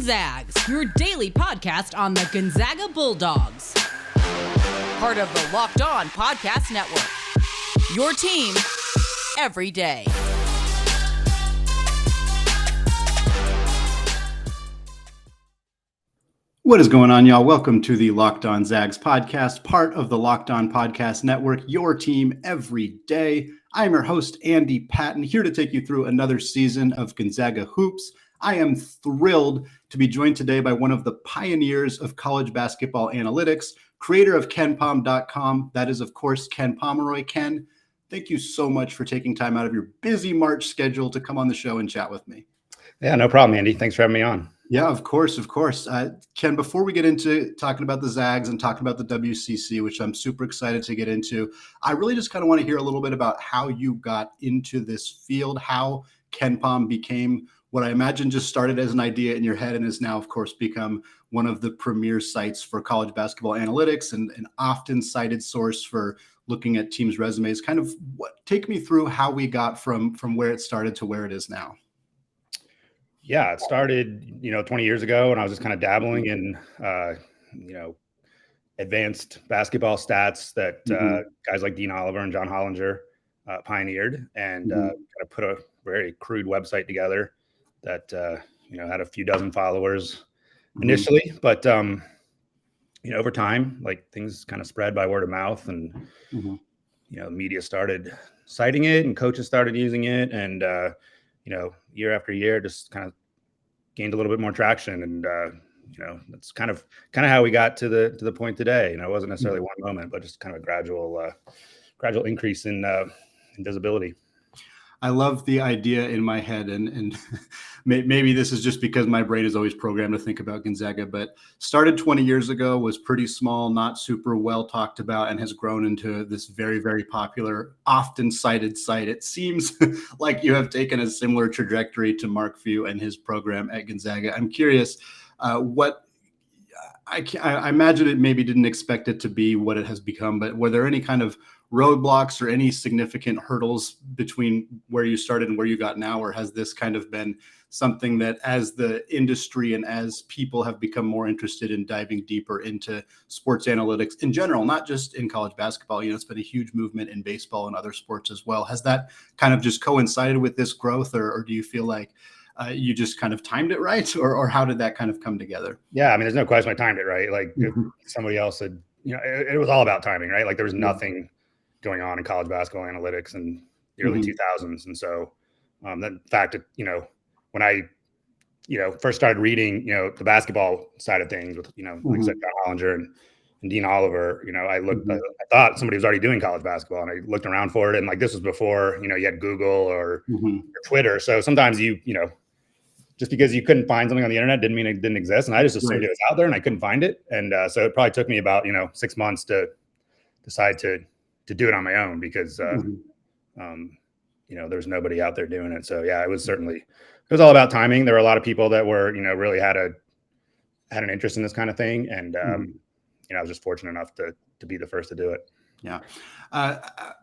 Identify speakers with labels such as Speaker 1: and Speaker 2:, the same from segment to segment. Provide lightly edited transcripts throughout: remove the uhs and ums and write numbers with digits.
Speaker 1: on Zags, your daily podcast on the Gonzaga Bulldogs. Part of the Locked On Podcast Network. Your team every day.
Speaker 2: What is going on, y'all? Welcome to the Locked On Zags podcast, part of the Locked On Podcast Network, your team every day. I'm your host, Andy Patton, here to take you through another season of Gonzaga Hoops. I am thrilled to be joined today by one of the pioneers of college basketball analytics, creator of KenPom.com. That is, of course, Ken Pomeroy. Ken, thank you so much for taking time out of your busy March schedule to come on the show and chat with me.
Speaker 3: Yeah, no problem, Andy. Thanks for having me on.
Speaker 2: Yeah, of course. Ken, before we get into talking about the Zags and talking about the WCC, which I'm super excited to get into, I really just kind of want to hear a little bit about how you got into this field, how KenPom became what I imagine just started as an idea in your head and has now, of course, become one of the premier sites for college basketball analytics and an often cited source for looking at teams' resumes. Take me through how we got from where it started to where it is now.
Speaker 3: Yeah, it started, 20 years ago, and I was just kind of dabbling in, advanced basketball stats that guys like Dean Oliver and John Hollinger pioneered, and kind of put a very crude website together that, had a few dozen followers initially. But, over time, like things kind of spread by word of mouth, and, the media started citing it and coaches started using it. And, year after year, just kind of gained a little bit more traction. And, that's kind of how we got to the point today. It wasn't necessarily one moment, but just kind of a gradual increase in visibility.
Speaker 2: I love the idea in my head, and maybe this is just because my brain is always programmed to think about Gonzaga, but started 20 years ago, was pretty small, not super well talked about, and has grown into this very, very popular, often cited site. It seems like you have taken a similar trajectory to Mark Few and his program at Gonzaga. I'm curious, I imagine it maybe didn't expect it to be what it has become, but were there any kind of roadblocks or any significant hurdles between where you started and where you got now? Or has this kind of been something that as the industry and as people have become more interested in diving deeper into sports analytics in general, not just in college basketball, it's been a huge movement in baseball and other sports as well. Has that kind of just coincided with this growth, or do you feel like you just kind of timed it right, or how did that kind of come together?
Speaker 3: Yeah, I mean, there's no question I timed it right. Like if somebody else had, it was all about timing, right? Like there was nothing going on in college basketball analytics in the early 2000s. And so the fact that, when I, first started reading, the basketball side of things with, like I said, John Hollinger and Dean Oliver, I thought somebody was already doing college basketball, and I looked around for it. And like, this was before, you had Google or Twitter. So sometimes just because you couldn't find something on the internet didn't mean it didn't exist. And I just assumed it was out there and I couldn't find it. And so it probably took me about, 6 months to decide to do it on my own, because, there's nobody out there doing it. So yeah, it was all about timing. There were a lot of people that were, really had an interest in this kind of thing. And, I was just fortunate enough to be the first to do it.
Speaker 2: Yeah. I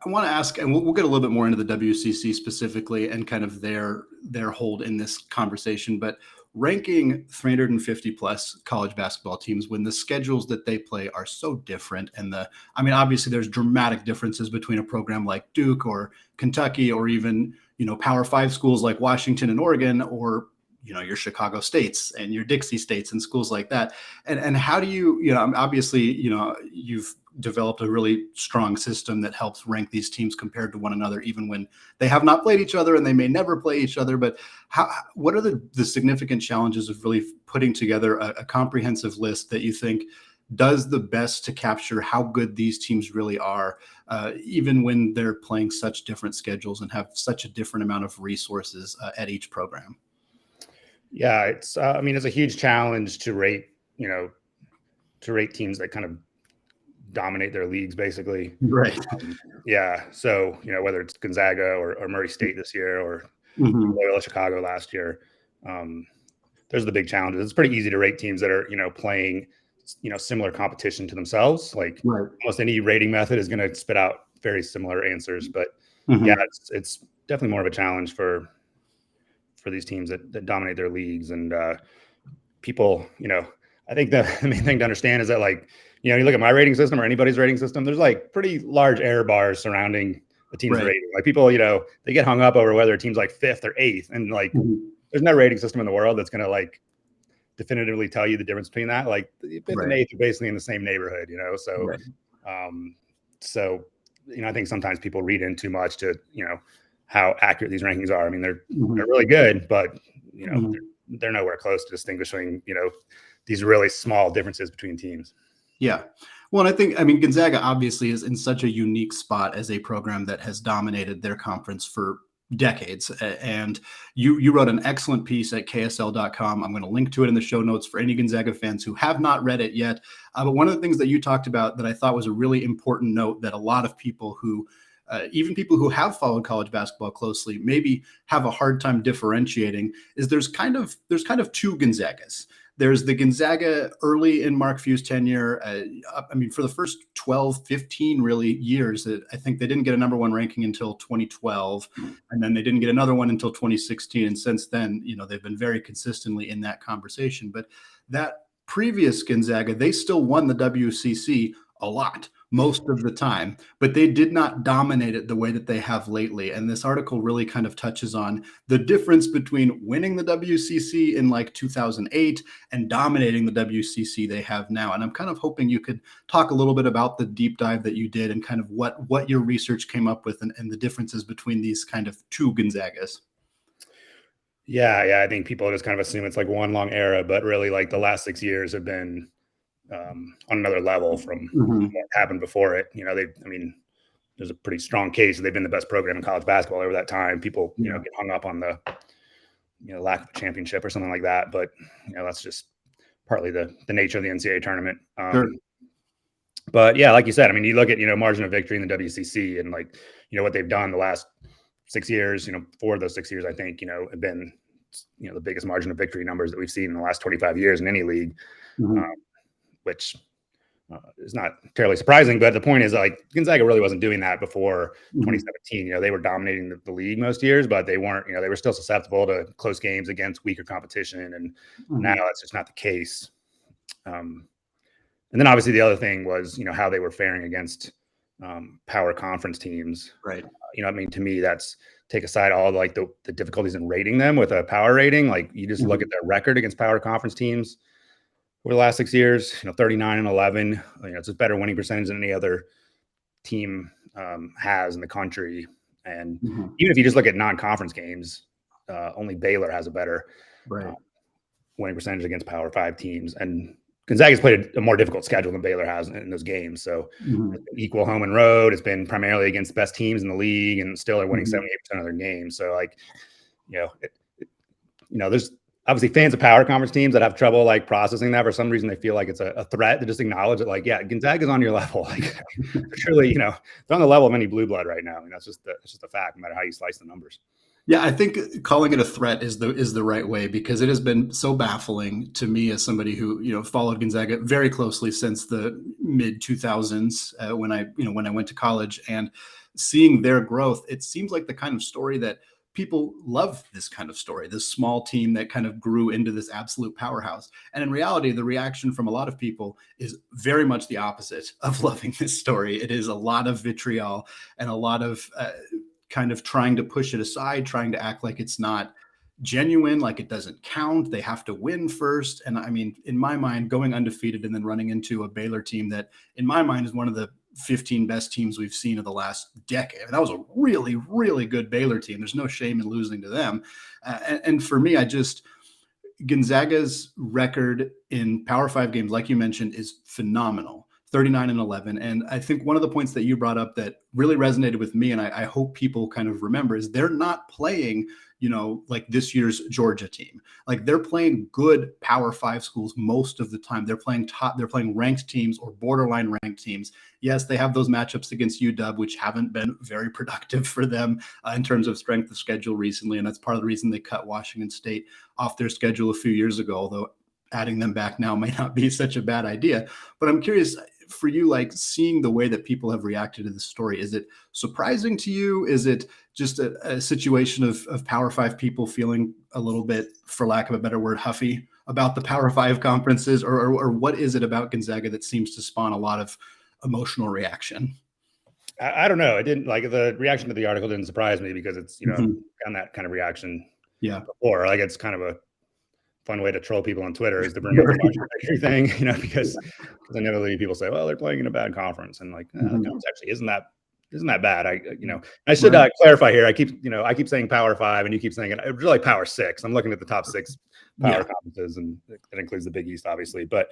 Speaker 2: want to ask, and we'll get a little bit more into the WCC specifically and kind of their hold in this conversation, but ranking 350 plus college basketball teams when the schedules that they play are so different. And obviously there's dramatic differences between a program like Duke or Kentucky, or even, Power 5 schools like Washington and Oregon, or, your Chicago States and your Dixie States and schools like that. And how do you, obviously, you've developed a really strong system that helps rank these teams compared to one another, even when they have not played each other and they may never play each other. But what are the significant challenges of really putting together a comprehensive list that you think does the best to capture how good these teams really are, even when they're playing such different schedules and have such a different amount of resources at each program?
Speaker 3: Yeah, it's a huge challenge to rate teams that kind of dominate their leagues, basically.
Speaker 2: Right.
Speaker 3: So, whether it's Gonzaga or Murray State this year, or Loyola Chicago last year, those are the big challenges. It's pretty easy to rate teams that are, playing, similar competition to themselves. Like almost any rating method is going to spit out very similar answers. But it's definitely more of a challenge for these teams that dominate their leagues. And people, I think the main thing to understand is that, like, you look at my rating system or anybody's rating system, there's like pretty large error bars surrounding the team's rating. Like, people, they get hung up over whether a team's like 5th or 8th. And like, there's no rating system in the world that's going to like definitively tell you the difference between that. Like, the 5th and 8th are basically in the same neighborhood, So, so, I think sometimes people read in too much to, how accurate these rankings are. I mean, they're really good, but, they're nowhere close to distinguishing, these really small differences between teams.
Speaker 2: Yeah. Well, and I mean, Gonzaga obviously is in such a unique spot as a program that has dominated their conference for decades. And you wrote an excellent piece at ksl.com. I'm going to link to it in the show notes for any Gonzaga fans who have not read it yet. But one of the things that you talked about that I thought was a really important note that a lot of people who even people who have followed college basketball closely maybe have a hard time differentiating is there's kind of two Gonzagas. There's the Gonzaga early in Mark Few's tenure. I mean, for the first 12, 15 really years, I think they didn't get a number 1 ranking until 2012. And then they didn't get another one until 2016. And since then, they've been very consistently in that conversation. But that previous Gonzaga, they still won the WCC a lot, most of the time, but they did not dominate it the way that they have lately. And this article really kind of touches on the difference between winning the WCC in like 2008 and dominating the WCC they have now. And I'm kind of hoping you could talk a little bit about the deep dive that you did and kind of what your research came up with and the differences between these kind of two Gonzagas.
Speaker 3: Yeah. I think people just kind of assume it's like one long era, but really, like, the last 6 years have been on another level from what happened before it. There's a pretty strong case that they've been the best program in college basketball over that time. People, get hung up on the, lack of a championship or something like that. But, that's just partly the nature of the NCAA tournament.
Speaker 2: Sure.
Speaker 3: But yeah, like you said, I mean, you look at, margin of victory in the WCC and, like, what they've done the last 6 years, 4 of those 6 years, I think, have been, the biggest margin of victory numbers that we've seen in the last 25 years in any league. Which is not terribly surprising, but the point is, like, Gonzaga really wasn't doing that before 2017. They were dominating the league most years, but they weren't. They were still susceptible to close games against weaker competition, and now that's just not the case. And then obviously the other thing was, how they were faring against power conference teams.
Speaker 2: Right.
Speaker 3: To me, that's, take aside all like the difficulties in rating them with a power rating. Like, you just look at their record against power conference teams over the last 6 years, 39-11. It's a better winning percentage than any other team has in the country. And even if you just look at non-conference games, only Baylor has a better winning percentage against Power 5 teams. And Gonzaga's played a more difficult schedule than Baylor has in those games. So equal home and road. It's been primarily against best teams in the league, and still are winning 78% of their games. So, like, there's obviously fans of power conference teams that have trouble like processing that. For some reason, they feel like it's a threat to just acknowledge it. Like, yeah, Gonzaga's on your level. Like, truly, they're on the level of any blue blood right now. I mean, that's just a fact, no matter how you slice the numbers.
Speaker 2: Yeah, I think calling it a threat is the right way, because it has been so baffling to me as somebody who followed Gonzaga very closely since the mid 2000s when I went to college, and seeing their growth. It seems like the kind of story that people love, this kind of story, this small team that kind of grew into this absolute powerhouse. And in reality, the reaction from a lot of people is very much the opposite of loving this story. It is a lot of vitriol and a lot of kind of trying to push it aside, trying to act like it's not genuine, like it doesn't count. They have to win first. And I mean, in my mind, going undefeated and then running into a Baylor team that, in my mind, is one of the 15 best teams we've seen of the last decade. I mean, that was a really, really good Baylor team. There's no shame in losing to them. And for me, Gonzaga's record in Power 5 games, like you mentioned, is phenomenal. 39-11. And I think one of the points that you brought up that really resonated with me, and I hope people kind of remember, is they're not playing, like this year's Georgia team. Like, they're playing good Power 5 schools most of the time. They're playing ranked teams or borderline ranked teams. Yes, they have those matchups against UW, which haven't been very productive for them in terms of strength of schedule recently. And that's part of the reason they cut Washington State off their schedule a few years ago, although adding them back now might not be such a bad idea. But I'm curious, for you, like, seeing the way that people have reacted to this story, is it surprising to you? Is it just a situation of Power 5 people feeling a little bit, for lack of a better word, huffy about the Power Five conferences, or what is it about Gonzaga that seems to spawn a lot of emotional reaction?
Speaker 3: I don't know. It didn't like the reaction to the article didn't surprise me because it's, gotten that kind of reaction before. Like it's kind of a fun way to troll people on Twitter is to bring up the Marshall victory thing, because inevitably people say, well, they're playing in a bad conference. And like, the conference actually isn't that bad. I should clarify here. I keep saying Power Five and you keep saying it. Really Power Six. I'm looking at the top 6 power conferences, and that includes the Big East, obviously. But,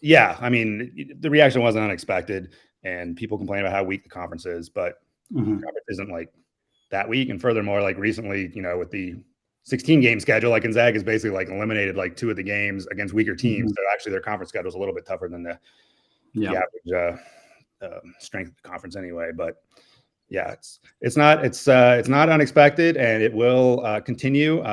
Speaker 3: yeah, I mean, the reaction wasn't unexpected, and people complain about how weak the conference is, but the conference isn't like that weak. And furthermore, like recently, with the 16 game schedule, like Gonzaga is basically like eliminated like 2 of the games against weaker teams. So actually their conference schedule is a little bit tougher than the average strength of the conference anyway. But yeah, it's not unexpected, and it will continue.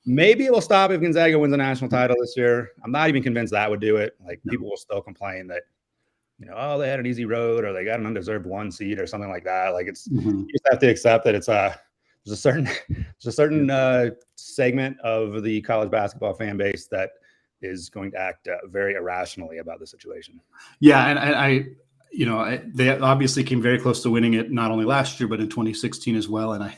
Speaker 3: Maybe it will stop if Gonzaga wins a national title this year. I'm not even convinced that would do it. Like people will still complain that, oh, they had an easy road, or they got an undeserved 1 seed or something like that. Like it's you just have to accept that it's there's a certain segment of the college basketball fan base that is going to act very irrationally about the situation.
Speaker 2: Yeah, and they obviously came very close to winning it not only last year but in 2016 as well. And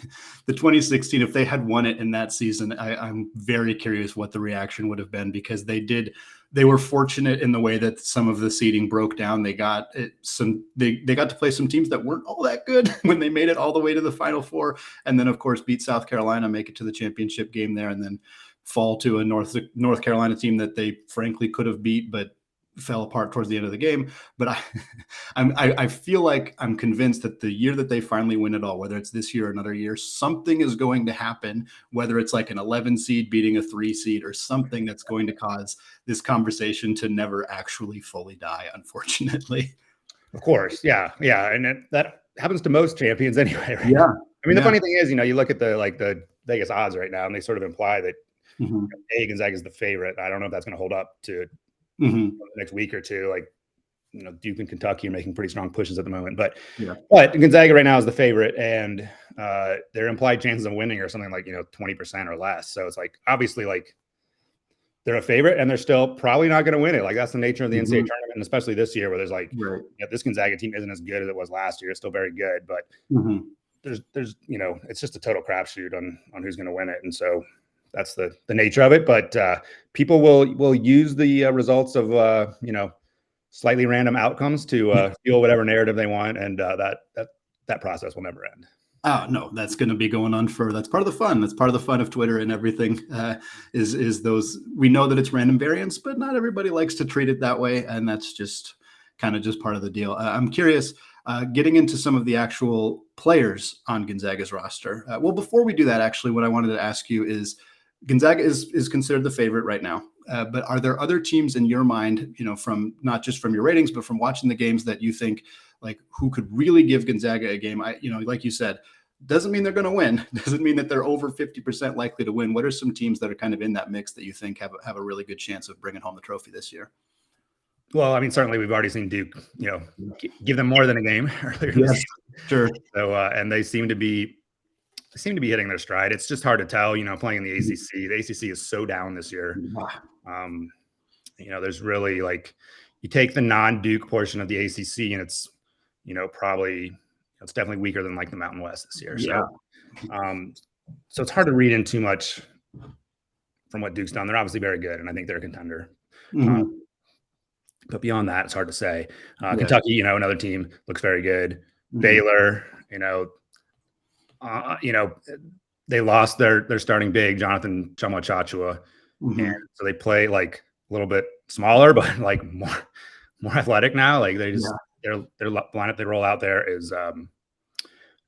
Speaker 2: the 2016, if they had won it in that season, I'm very curious what the reaction would have been, because they were fortunate in the way that some of the seeding broke down. They got they got to play some teams that weren't all that good when they made it all the way to the Final Four, and then of course beat South Carolina, make it to the championship game there, and then fall to a North Carolina team that they frankly could have beat but fell apart towards the end of the game. But I feel like I'm convinced that the year that they finally win it all, whether it's this year or another year, something is going to happen, whether it's like an 11 seed beating a 3 seed or something that's going to cause this conversation to never actually fully die, unfortunately.
Speaker 3: Of course. Yeah. And that happens to most champions anyway, right?
Speaker 2: Yeah.
Speaker 3: I mean, the funny thing is, you look at the Vegas odds right now, and they sort of imply that Gonzaga is the favorite. I don't know if that's going to hold up to the next week or two. Like, Duke and Kentucky are making pretty strong pushes at the moment, but Gonzaga right now is the favorite, and their implied chances of winning are something like 20% or less. So it's like obviously like they're a favorite, and they're still probably not going to win it. Like that's the nature of the NCAA tournament, and especially this year where there's like this Gonzaga team isn't as good as it was last year. It's still very good, but there's it's just a total crapshoot on who's going to win it, and so that's the nature of it. But people will use the results of slightly random outcomes to fuel whatever narrative they want, and that process will never end.
Speaker 2: Oh no, that's going to be going on that's part of the fun. That's part of the fun of Twitter and everything. Is those, we know that it's random variance, but not everybody likes to treat it that way, and that's just kind of just part of the deal. I'm curious, getting into some of the actual players on Gonzaga's roster. Well, before we do that, actually, what I wanted to ask you is, Gonzaga is considered the favorite right now, but are there other teams in your mind, from not just from your ratings, but from watching the games, that you think like who could really give Gonzaga a game? Like you said, doesn't mean they're going to win. Doesn't mean that they're over 50% likely to win. What are some teams that are kind of in that mix that you think have a really good chance of bringing home the trophy this year?
Speaker 3: Well, I mean, certainly we've already seen Duke, give them more than a game earlier this season.
Speaker 2: Sure. So,
Speaker 3: and they seem to be hitting their stride. It's just hard to tell, playing in the ACC. The ACC is so down this year. There's really like, you take the non-Duke portion of the ACC, and it's, probably, it's definitely weaker than like the Mountain West this year.
Speaker 2: Yeah.
Speaker 3: So it's hard to read in too much from what Duke's done. They're obviously very good, and I think they're a contender. But beyond that, it's hard to say. Kentucky, another team, looks very good. Baylor, they lost their starting big, Jonathan Chama, and so they play like a little bit smaller, but like more athletic now. Like they just their lineup they roll out there is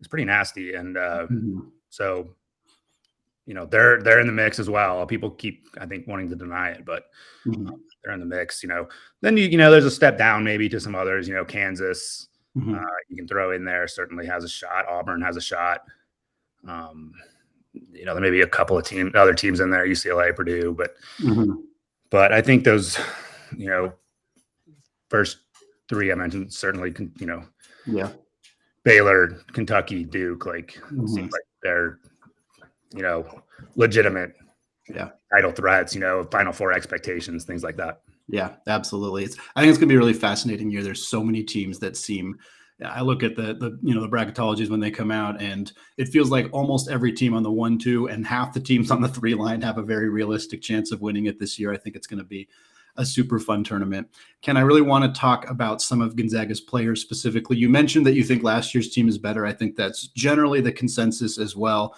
Speaker 3: pretty nasty, and so they're in the mix as well. People keep, I think, wanting to deny it, but they're in the mix. Then there's a step down maybe to some others. Kansas, you can throw in there, certainly has a shot. Auburn has a shot. There may be a couple of other teams in there, UCLA, Purdue, but I think those, first 3 I mentioned certainly, Baylor, Kentucky, Duke, like seems like they're legitimate
Speaker 2: Yeah.
Speaker 3: title threats, Final Four expectations, things like that.
Speaker 2: Yeah, absolutely. I think it's going to be a really fascinating year. There's so many teams that seem. I look at the bracketologies when they come out, and it feels like almost every team on the 1-2 and half the teams on the 3 line have a very realistic chance of winning it this year. I think it's going to be a super fun tournament. Ken, I really want to talk about some of Gonzaga's players specifically. You mentioned that you think last year's team is better. I think that's generally the consensus as well.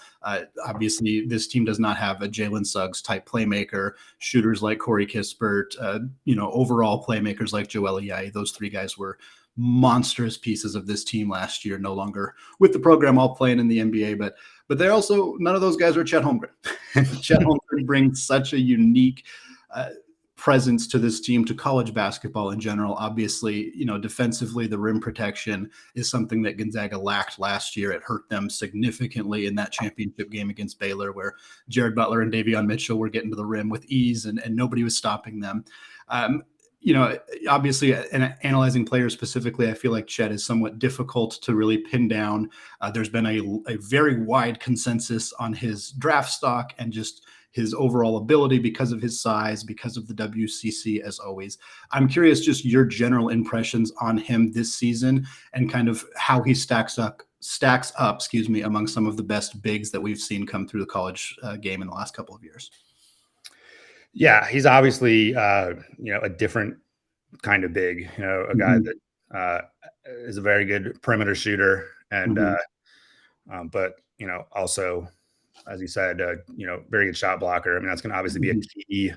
Speaker 2: Obviously, this team does not have a Jalen Suggs type playmaker, shooters like Corey Kispert, overall playmakers like Joel Ayayi. Those 3 guys were monstrous pieces of this team last year, no longer with the program, all playing in the NBA, but they're also, none of those guys are Chet Holmgren. Chet Holmgren brings such a unique presence to this team, to college basketball in general. Obviously, defensively, the rim protection is something that Gonzaga lacked last year. It hurt them significantly in that championship game against Baylor, where Jared Butler and Davion Mitchell were getting to the rim with ease, and nobody was stopping them. Obviously, analyzing players specifically, I feel like Chet is somewhat difficult to really pin down. There's been a very wide consensus on his draft stock and just his overall ability because of his size, because of the WCC, as always. I'm curious just your general impressions on him this season and kind of how he stacks up, among some of the best bigs that we've seen come through the college game in the last couple of years.
Speaker 3: Yeah, he's obviously, a different kind of big, a guy that is a very good perimeter shooter. And, but, also, as you said, very good shot blocker. I mean, that's going to obviously be a key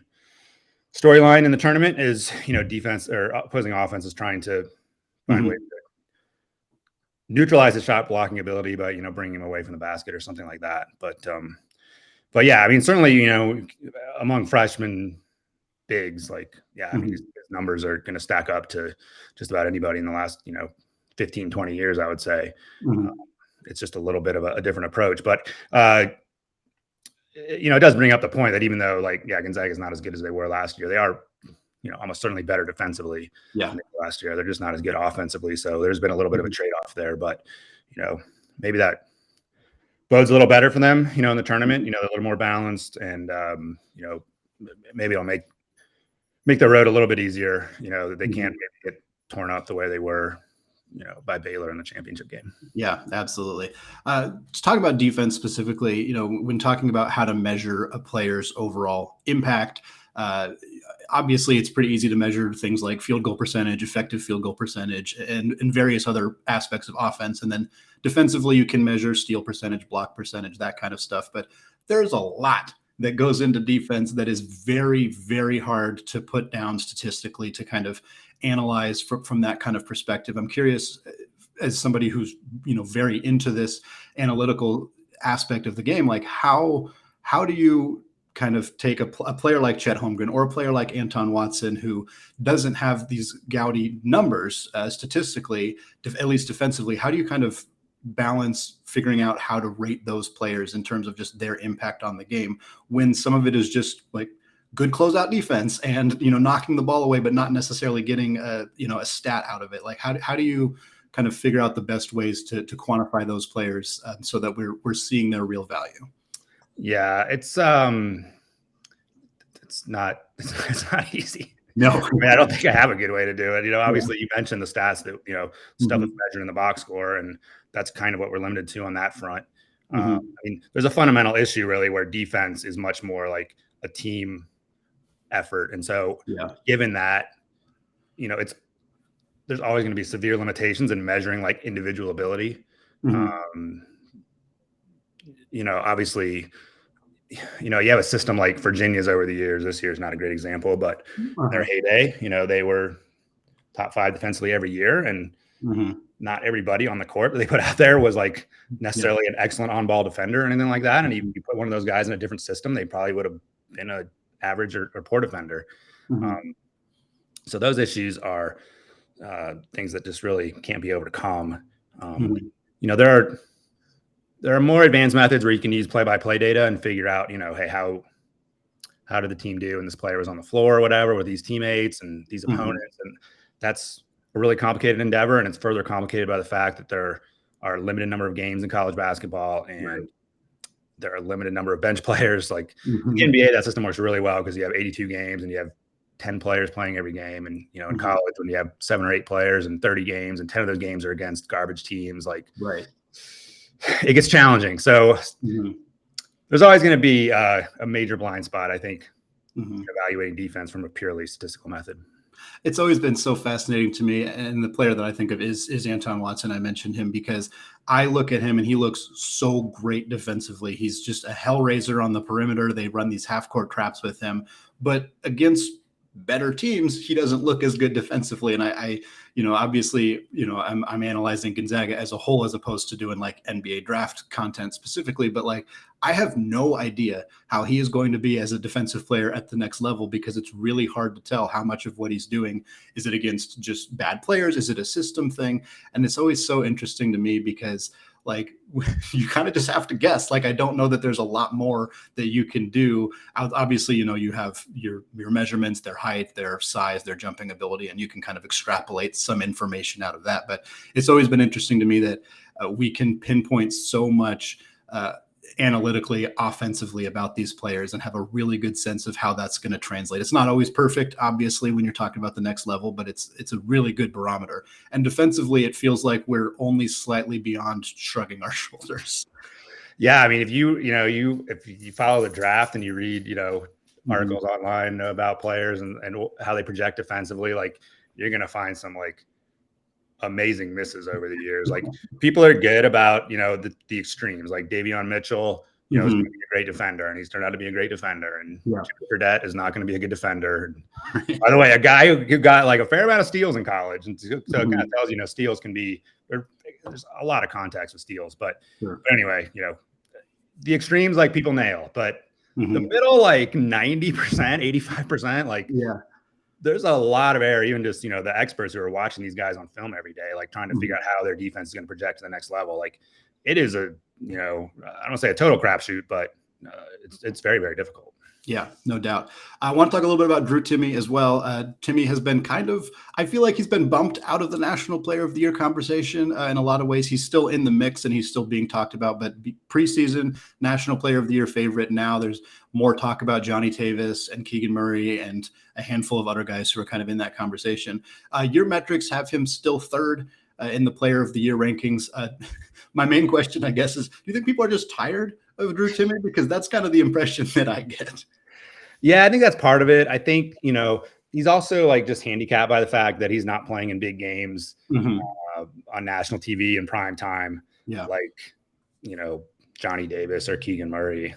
Speaker 3: storyline in the tournament is, defense or opposing offense is trying to find ways to neutralize his shot blocking ability by, bringing him away from the basket or something like that. But yeah, I mean, certainly, among freshman bigs, I mean, his numbers are going to stack up to just about anybody in the last, 15, 20 years, I would say. It's just a little bit of a different approach. But, it does bring up the point that even though, Gonzaga is not as good as they were last year, they are, almost certainly better defensively than they were last year. They're just not as good offensively. So there's been a little bit of a trade-off there. But, maybe that bodes a little better for them, in the tournament, they're a little more balanced and, maybe it'll make the road a little bit easier, that they can't get torn up the way they were, by Baylor in the championship game.
Speaker 2: Yeah, absolutely. To talk about defense specifically, when talking about how to measure a player's overall impact, obviously it's pretty easy to measure things like field goal percentage, effective field goal percentage, and various other aspects of offense. And then defensively, you can measure steal percentage, block percentage, that kind of stuff. But there's a lot that goes into defense that is very, very hard to put down statistically to kind of analyze from that kind of perspective. I'm curious, as somebody who's, very into this analytical aspect of the game, how do you kind of take a player like Chet Holmgren or a player like Anton Watson, who doesn't have these gaudy numbers statistically, at least defensively, how do you kind of balance figuring out how to rate those players in terms of just their impact on the game when some of it is just good closeout defense and, knocking the ball away, but not necessarily getting a stat out of it? How do you kind of figure out the best ways to quantify those players so that we're seeing their real value?
Speaker 3: Yeah, it's not easy.
Speaker 2: No,
Speaker 3: I mean, I don't think I have a good way to do it. Obviously you mentioned the stats that, stuff that's measured in the box score, and that's kind of what we're limited to on that front. I mean, there's a fundamental issue really where defense is much more like a team effort. And so given that, there's always going to be severe limitations in measuring individual ability. Obviously, you have a system like Virginia's over the years. This year's not a great example, but their heyday, they were top 5 defensively every year, and not everybody on the court that they put out there was necessarily an excellent on-ball defender or anything like that. And you put one of those guys in a different system, they probably would have been an average or poor defender. So those issues are things that just really can't be overcome. There are more advanced methods where you can use play-by-play data and figure out, hey, how did the team do when this player was on the floor or whatever with these teammates and these opponents? And that's a really complicated endeavor. And it's further complicated by the fact that there are a limited number of games in college basketball. And there are a limited number of bench players. Like
Speaker 2: Mhm.
Speaker 3: the NBA, that system works really well because you have 82 games and you have 10 players playing every game. And, you know, in college, when you have 7 or 8 players and 30 games and 10 of those games are against garbage teams, like
Speaker 2: Right.
Speaker 3: it gets challenging. So there's always going to be a major blind spot, I think, evaluating defense from a purely statistical method.
Speaker 2: It's always been so fascinating to me. And the player that I think of is Anton Watson. I mentioned him because I look at him and he looks so great defensively. He's just a hellraiser on the perimeter. They run these half-court traps with him. But against better teams, he doesn't look as good defensively. And I you know, obviously, you know, I'm analyzing Gonzaga as a whole as opposed to doing like NBA draft content specifically. But like, I have no idea how he is going to be as a defensive player at the next level, because it's really hard to tell how much of what he's doing is it against just bad players? Is it a system thing? And it's always so interesting to me because like you kind of just have to guess. Like, I don't know that there's a lot more that you can do. Obviously, you know, you have your measurements, their height, their size, their jumping ability, and you can kind of extrapolate some information out of that. But it's always been interesting to me that we can pinpoint so much analytically, offensively about these players and have a really good sense of how that's going to translate. It's not always perfect, obviously, when you're talking about the next level, but it's a really good barometer. And defensively, it feels like we're only slightly beyond shrugging our shoulders.
Speaker 3: Yeah, I mean, if you follow the draft and you read, you know, articles online about players and how they project defensively, like you're going to find some like amazing misses over the years. Like people are good about, you know, the extremes, like Davion Mitchell, you know, is going to be a great defender, and he's turned out to be a great defender. And Burdett is not going to be a good defender. By the way, a guy who got like a fair amount of steals in college, and so it kind of tells you know, steals can be, there's a lot of context with steals, but anyway, you know, the extremes like people nail, but the middle like 90%, 85%, like there's a lot of error. Even just, you know, the experts who are watching these guys on film every day, like trying to figure out how their defense is going to project to the next level. Like it is a, you know, I don't want to say a total crapshoot, but it's very, very difficult.
Speaker 2: Yeah, no doubt. I want to talk a little bit about Drew Timme as well. Timme has been kind of, I feel like he's been bumped out of the National Player of the Year conversation in a lot of ways. He's still in the mix and he's still being talked about, but preseason National Player of the Year favorite. Now there's more talk about Johnny Davis and Keegan Murray and a handful of other guys who are kind of in that conversation. Your metrics have him still third in the Player of the Year rankings. My main question, I guess, is do you think people are just tired of Drew Timme? Because that's kind of the impression that I get.
Speaker 3: Yeah, I think that's part of it. I think, you know, he's also like just handicapped by the fact that he's not playing in big games on national TV in prime time. Yeah. Like, you know, Johnny Davis or Keegan Murray.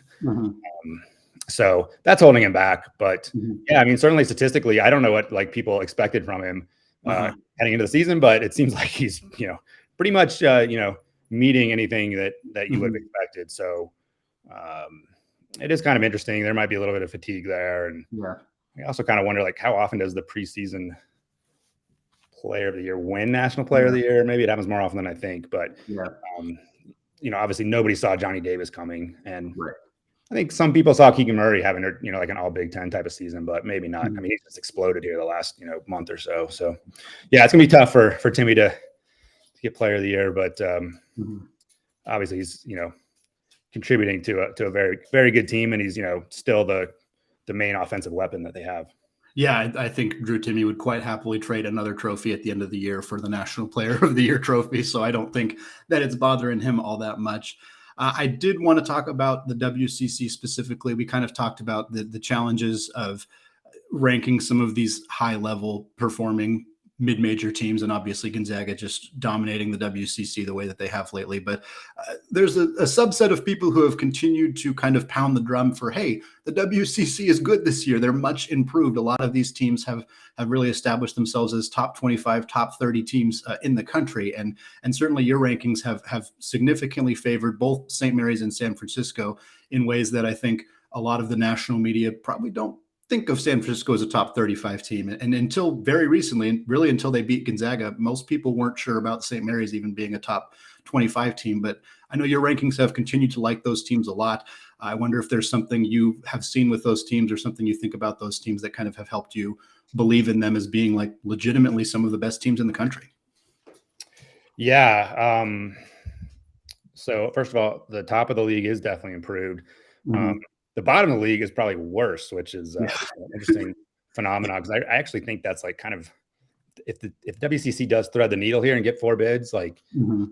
Speaker 3: So that's holding him back. But yeah, I mean, certainly statistically, I don't know what like people expected from him heading into the season, but it seems like he's, you know, pretty much, you know, meeting anything that you would have expected. So, it is kind of interesting. There might be a little bit of fatigue there. And I also kind of wonder, like, how often does the preseason Player of the Year win National Player of the Year? Maybe it happens more often than I think. But, you know, obviously nobody saw Johnny Davis coming. And I think some people saw Keegan Murray having, you know, like an all Big Ten type of season, but maybe not. I mean, he's just exploded here the last, you know, month or so. So, yeah, it's going to be tough for Timme to get Player of the Year. But obviously he's, you know, contributing to a very, very good team. And he's, you know, still the main offensive weapon that they have.
Speaker 2: Yeah, I think Drew Timme would quite happily trade another trophy at the end of the year for the National Player of the Year trophy. So I don't think that it's bothering him all that much. I did want to talk about the WCC specifically. We kind of talked about the challenges of ranking some of these high-level performing mid-major teams, and obviously Gonzaga just dominating the WCC the way that they have lately. But there's a subset of people who have continued to kind of pound the drum for, hey, the WCC is good this year. They're much improved. A lot of these teams have really established themselves as top 25, top 30 teams in the country. And certainly your rankings have significantly favored both St. Mary's and San Francisco in ways that I think a lot of the national media probably don't think of San Francisco as a top 35 team. And until very recently, and really until they beat Gonzaga, most people weren't sure about St. Mary's even being a top 25 team. But I know your rankings have continued to like those teams a lot. I wonder if there's something you have seen with those teams or something you think about those teams that kind of have helped you believe in them as being like legitimately some of the best teams in the country.
Speaker 3: Yeah. So first of all, the top of the league is definitely improved.
Speaker 2: Mhm.
Speaker 3: The bottom of the league is probably worse, which is
Speaker 2: Yeah.
Speaker 3: just an interesting phenomenon because I actually think that's like kind of if WCC does thread the needle here and get 4 bids, like
Speaker 2: Mhm.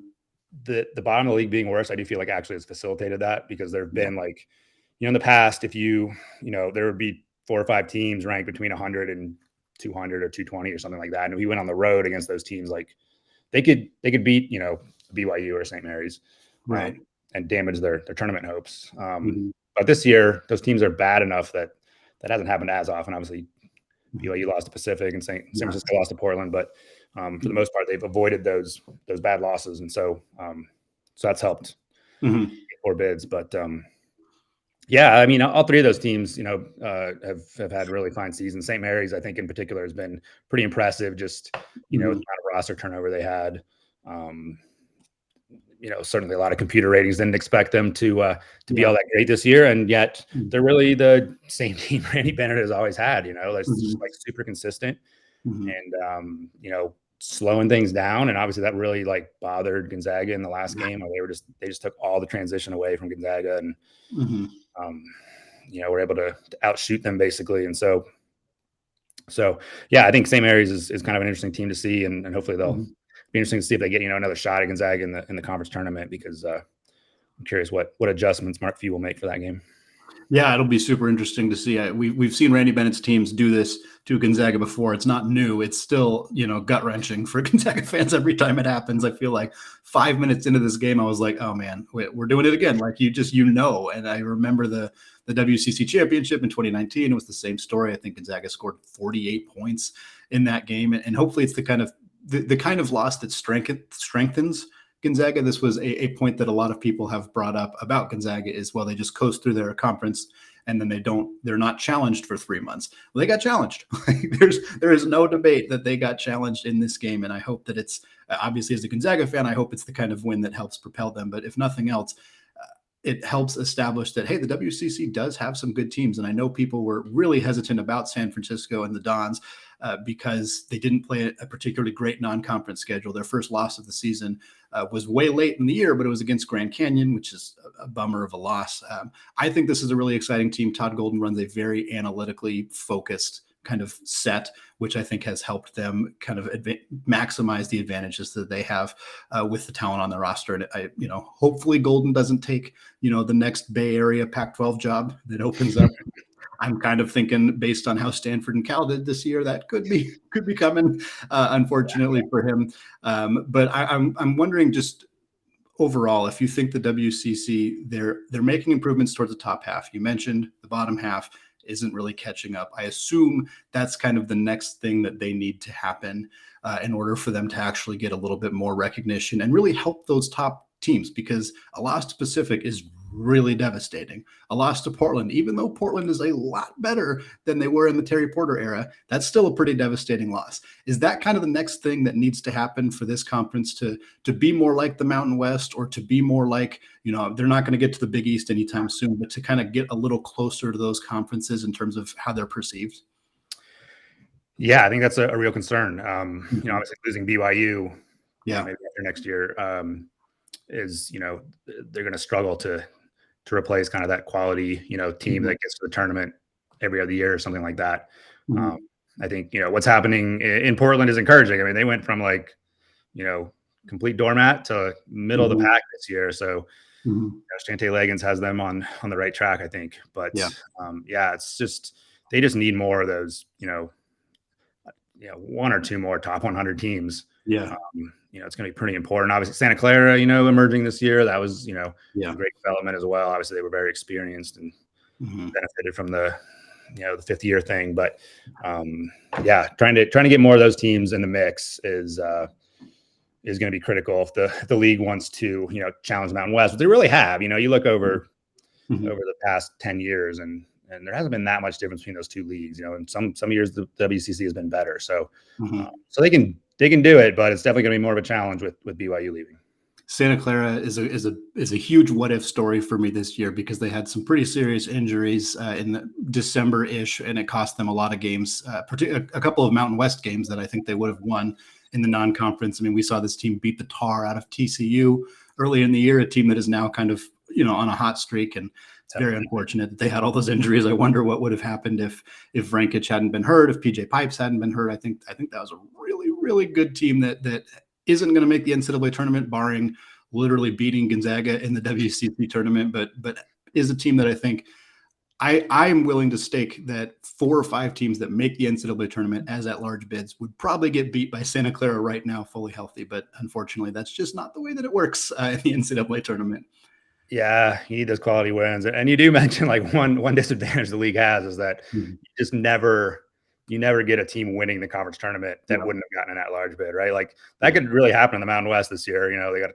Speaker 3: the bottom of the league being worse, I do feel like actually has facilitated that because there have
Speaker 2: Yeah.
Speaker 3: been like, in the past, if there would be 4 or 5 teams ranked between 100 and 200 or 220 or something like that. And if we went on the road against those teams, like they could beat, BYU or St. Mary's,
Speaker 2: Right.
Speaker 3: and damage their tournament hopes.
Speaker 2: Mhm.
Speaker 3: But this year, those teams are bad enough that hasn't happened as often. Obviously, BYU lost to Pacific and San
Speaker 2: Yeah.
Speaker 3: Francisco lost to Portland, but for the most part, they've avoided those bad losses, and so that's helped
Speaker 2: Mhm.
Speaker 3: 4 bids. But yeah, I mean, all 3 of those teams, have had really fine seasons. St. Mary's, I think, in particular, has been pretty impressive. Just the amount of roster turnover they had. Certainly a lot of computer ratings didn't expect them to be all that great this year, and yet they're really the same team Randy Bennett has always had. That's just like super consistent, and slowing things down. And obviously that really like bothered Gonzaga in the last game, where they just took all the transition away from Gonzaga, and were able to outshoot them basically. And so yeah, I think St. Mary's is kind of an interesting team to see, and hopefully they'll be interesting to see if they get another shot at Gonzaga in the conference tournament, because I'm curious what adjustments Mark Few will make for that game.
Speaker 2: Yeah, it'll be super interesting to see. We've seen Randy Bennett's teams do this to Gonzaga before. It's not new. It's still, gut wrenching for Gonzaga fans every time it happens. I feel like 5 minutes into this game, I was like, oh man, we're doing it again. Like and I remember the WCC championship in 2019. It was the same story. I think Gonzaga scored 48 points in that game. And hopefully it's the kind of loss that strengthens Gonzaga. This was a point that a lot of people have brought up about Gonzaga is, well, they just coast through their conference and then they're not challenged for 3 months. Well, they got challenged. There is no debate that they got challenged in this game. And I hope that it's, obviously as a Gonzaga fan, I hope it's the kind of win that helps propel them. But if nothing else, it helps establish that, hey, the WCC does have some good teams. And I know people were really hesitant about San Francisco and the Dons because they didn't play a particularly great non-conference schedule. Their first loss of the season was way late in the year, but it was against Grand Canyon, which is a bummer of a loss. I think this is a really exciting team. Todd Golden runs a very analytically focused kind of set, which I think has helped them kind of maximize the advantages that they have with the talent on the roster. And hopefully Golden doesn't take, the next Bay Area Pac-12 job that opens up. I'm kind of thinking, based on how Stanford and Cal did this year, that could be coming, unfortunately for him. But I'm wondering, just overall, if you think the WCC, they're making improvements towards the top half. You mentioned the bottom half isn't really catching up. I assume that's kind of the next thing that they need to happen in order for them to actually get a little bit more recognition and really help those top teams, because a loss to Pacific is really devastating. A loss to Portland, even though Portland is a lot better than they were in the Terry Porter era, that's still a pretty devastating loss. Is that kind of the next thing that needs to happen for this conference to be more like the Mountain West, or to be more like, they're not going to get to the Big East anytime soon, but to kind of get a little closer to those conferences in terms of how they're perceived?
Speaker 3: Yeah, I think that's a real concern. Obviously losing BYU, maybe after next year, is, they're going to struggle to replace kind of that quality, team that gets to the tournament every other year or something like that. I think, what's happening in Portland is encouraging. I mean, they went from like, complete doormat to middle of the pack this year. So Shante Legans has them on the right track, I think. But it's just, they just need more of those, 1 or 2 more top 100 teams. It's going to be pretty important. Obviously, Santa Clara, emerging this year, that was, a great development as well. Obviously, they were very experienced and benefited from the, the 5th year thing. But trying to get more of those teams in the mix is going to be critical if the league wants to, challenge Mountain West. But they really have. You look over the past 10 years, and there hasn't been that much difference between those 2 leagues. And some years the WCC has been better. So so they can do it, but it's definitely going to be more of a challenge with BYU leaving.
Speaker 2: Santa Clara is a huge what if story for me this year, because they had some pretty serious injuries in December-ish, and it cost them a lot of games, a couple of Mountain West games that I think they would have won in the non-conference. I mean, we saw this team beat the tar out of TCU early in the year, a team that is now kind of, on a hot streak. And it's very unfortunate that they had all those injuries. I wonder what would have happened if Vrankic hadn't been hurt, if PJ Pipes hadn't been hurt. I think that was a really, really good team that isn't going to make the NCAA tournament, barring literally beating Gonzaga in the WCC tournament, but is a team that I think I am willing to stake that 4 or 5 teams that make the NCAA tournament as at-large bids would probably get beat by Santa Clara right now, fully healthy. But unfortunately, that's just not the way that it works in the NCAA tournament.
Speaker 3: Yeah, you need those quality wins. And you do mention like one disadvantage the league has is that you just never get a team winning the conference tournament that wouldn't have gotten an at-large bid, right? Like that could really happen in the Mountain West this year. They got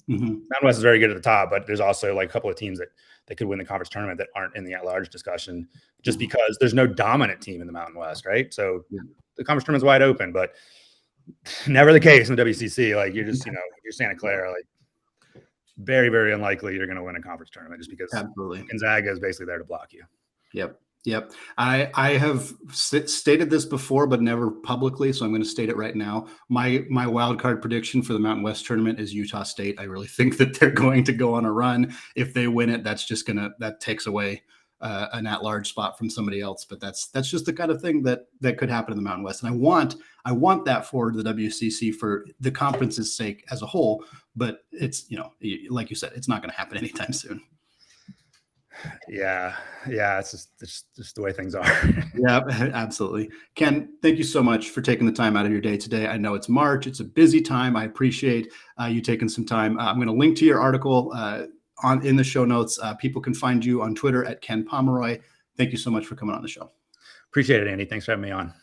Speaker 3: Mountain West is very good at the top, but there's also like a couple of teams that could win the conference tournament that aren't in the at-large discussion just because there's no dominant team in the Mountain West, right? So the conference tournament's wide open, but never the case in the WCC. Like you're just, you're Santa Clara, like very, very unlikely you're going to win a conference tournament just because Gonzaga is basically there to block you.
Speaker 2: Yep. I have stated this before, but never publicly, so I'm going to state it right now. My wild card prediction for the Mountain West tournament is Utah State. I really think that they're going to go on a run. If they win it, that takes away an at-large spot from somebody else. But that's just the kind of thing that could happen in the Mountain West. And I want that for the WCC for the conference's sake as a whole. But it's, like you said, it's not going to happen anytime soon.
Speaker 3: Yeah. It's just the way things are.
Speaker 2: Yeah, absolutely. Ken, thank you so much for taking the time out of your day today. I know it's March. It's a busy time. I appreciate you taking some time. I'm going to link to your article in the show notes. People can find you on Twitter at Ken Pomeroy. Thank you so much for coming on the show.
Speaker 3: Appreciate it, Andy. Thanks for having me on.